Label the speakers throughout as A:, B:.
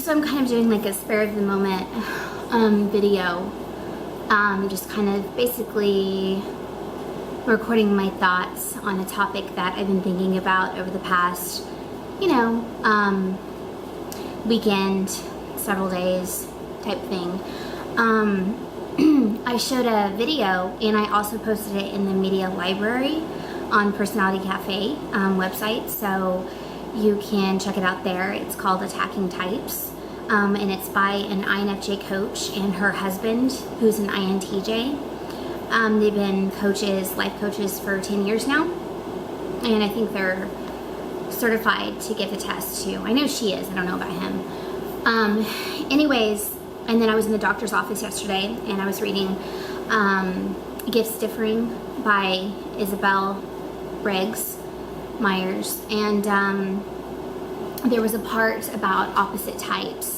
A: So I'm kind of doing like a spur of the moment video, just kind of basically recording my thoughts on a topic that I've been thinking about over the past, weekend, several days type thing. I showed a video and I also posted it in the media library on Personality Cafe website, so you can check it out there. It's called Attacking Types, and it's by an INFJ coach and her husband, who's an INTJ. They've been life coaches for 10 years now, and I think they're certified to give the test too. I know she is, I don't know about him. Anyways, and then I was in the doctor's office yesterday and I was reading Gifts Differing by Isabel Briggs Myers, and there was a part about opposite types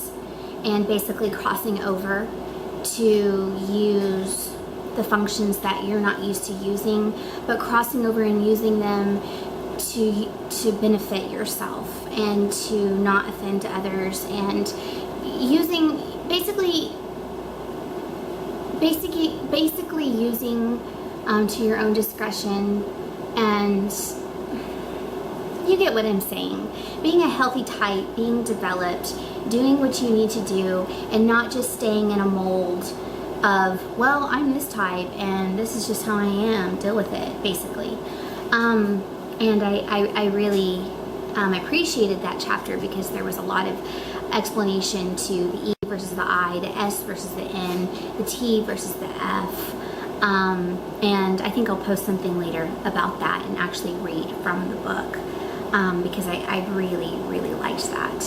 A: and basically crossing over to use the functions that you're not used to using, but crossing over and using them to benefit yourself and to not offend others, and using basically using to your own discretion. And you get what I'm saying. Being a healthy type, being developed, doing what you need to do, and not just staying in a mold of, well, I'm this type and this is just how I am, deal with it, basically. And I really appreciated that chapter because there was a lot of explanation to the E versus the I, the S versus the N, the T versus the F. And I think I'll post something later about that and actually read from the book, because I really, really liked that.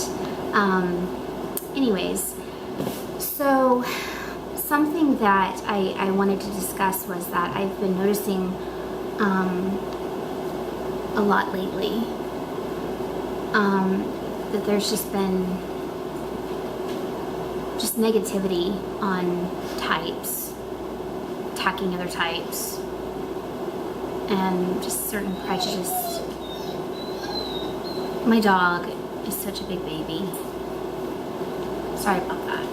A: Anyways, so something that I wanted to discuss was that I've been noticing a lot lately, that there's just been negativity on types, attacking other types, and just certain prejudice. My dog is such a big baby. Sorry about that.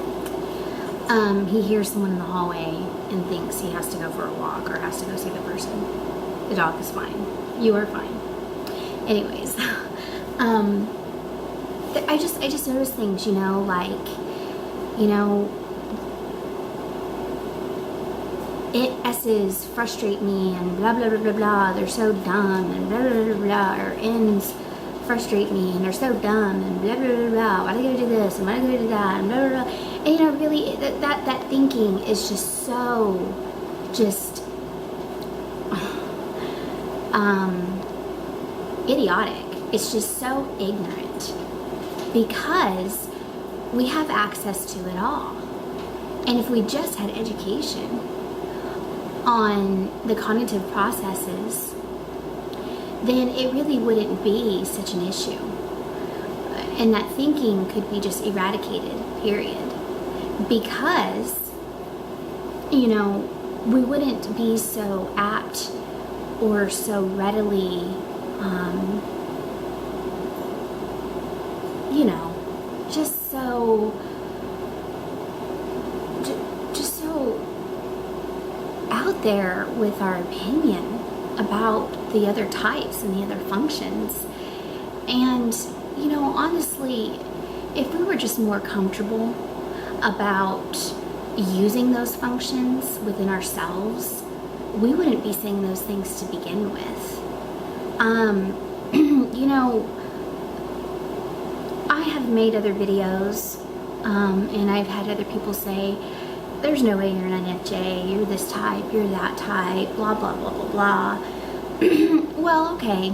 A: He hears someone in the hallway and thinks he has to go for a walk or has to go see the person. The dog is fine. You are fine. Anyways, I just notice things, S's frustrate me and blah blah blah blah blah, they're so dumb, and blah blah blah blah, or N's frustrate me and they're so dumb, and blah blah blah blah, why do I gotta do this and why do I gotta do that, and blah blah blah. And really that thinking is just so idiotic. It's just so ignorant, because we have access to it all. And if we just had education on the cognitive processes, then it really wouldn't be such an issue. And that thinking could be just eradicated, period. Because, we wouldn't be so apt or so readily, just so out there with our opinion about the other types and the other functions. And, honestly, if we were just more comfortable about using those functions within ourselves, we wouldn't be saying those things to begin with. I have made other videos, and I've had other people say, there's no way you're an INFJ, you're this type, you're that type, blah, blah, blah, blah, blah. Well, okay.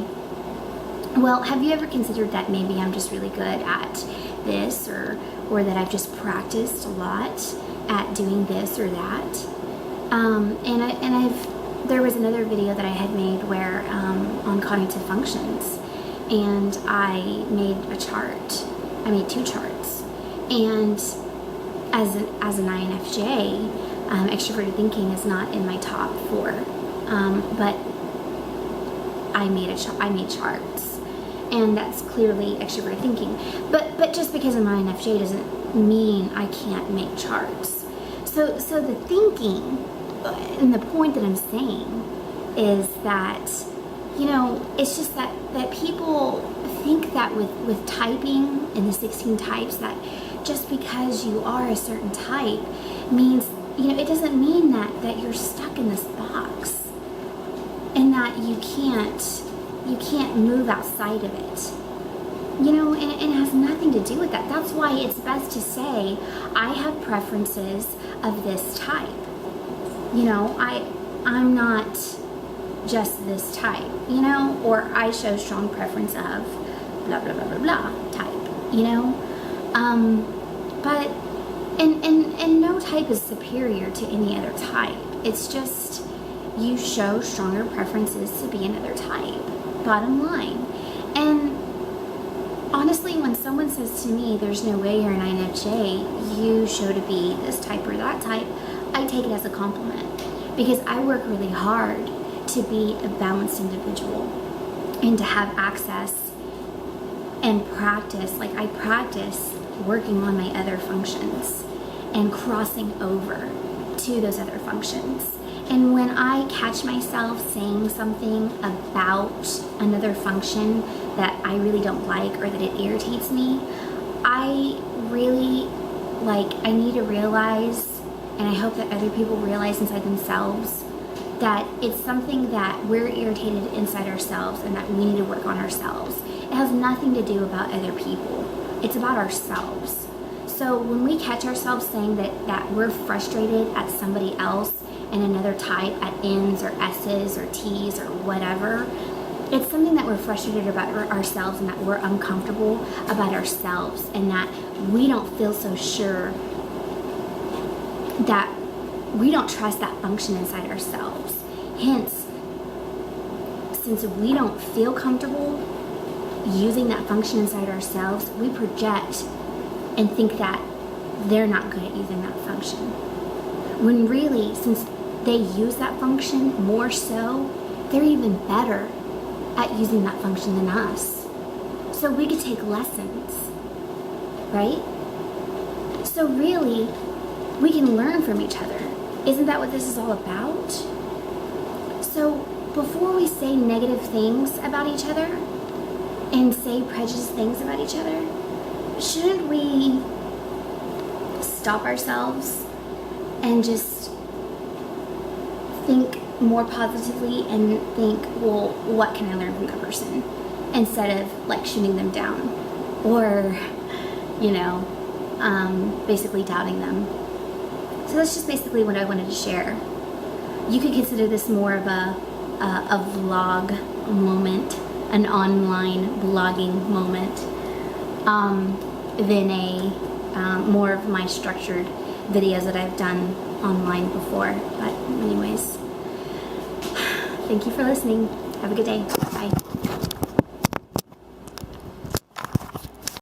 A: Well, have you ever considered that maybe I'm just really good at this, or that I've just practiced a lot at doing this or that? There was another video that I had made where on cognitive functions, and I made a chart. I made 2 charts, and as an INFJ, extroverted thinking is not in my top 4, but I made charts, and that's clearly extroverted thinking. But just because I'm INFJ doesn't mean I can't make charts. So the thinking and the point that I'm saying is that, it's just that people think that with typing in the 16 types, that just because you are a certain type means, it doesn't mean that you're stuck in this box and that you can't move outside of it. And it has nothing to do with that. That's why it's best to say, I have preferences of this type. I'm not just this type, or I show strong preference of blah, blah, blah, blah, blah type, but, and no type is superior to any other type. It's just, you show stronger preferences to be another type, bottom line. And honestly, when someone says to me, there's no way you're an INFJ, you show to be this type or that type, I take it as a compliment, because I work really hard to be a balanced individual and to have access and practice. Like, I practice working on my other functions and crossing over to those other functions. And when I catch myself saying something about another function that I really don't like or that it irritates me, I really, I need to realize, and I hope that other people realize inside themselves, that it's something that we're irritated inside ourselves and that we need to work on ourselves. It has nothing to do about other people. It's about ourselves. So when we catch ourselves saying that we're frustrated at somebody else and another type, at N's or S's or T's or whatever, it's something that we're frustrated about ourselves and that we're uncomfortable about ourselves, and that we don't feel so sure, that we don't trust that function inside ourselves. Hence, since we don't feel comfortable using that function inside ourselves, we project and think that they're not good at using that function. When really, since they use that function more so, they're even better at using that function than us. So we could take lessons, right? So really, we can learn from each other. Isn't that what this is all about? So before we say negative things about each other and say prejudiced things about each other, shouldn't we stop ourselves and just think more positively and think, well, what can I learn from that person? Instead of shooting them down or, basically doubting them. So that's just basically what I wanted to share. You could consider this more of a vlog moment, an online blogging moment, than a more of my structured videos that I've done online before. But anyways, thank you for listening. Have a good day. Bye.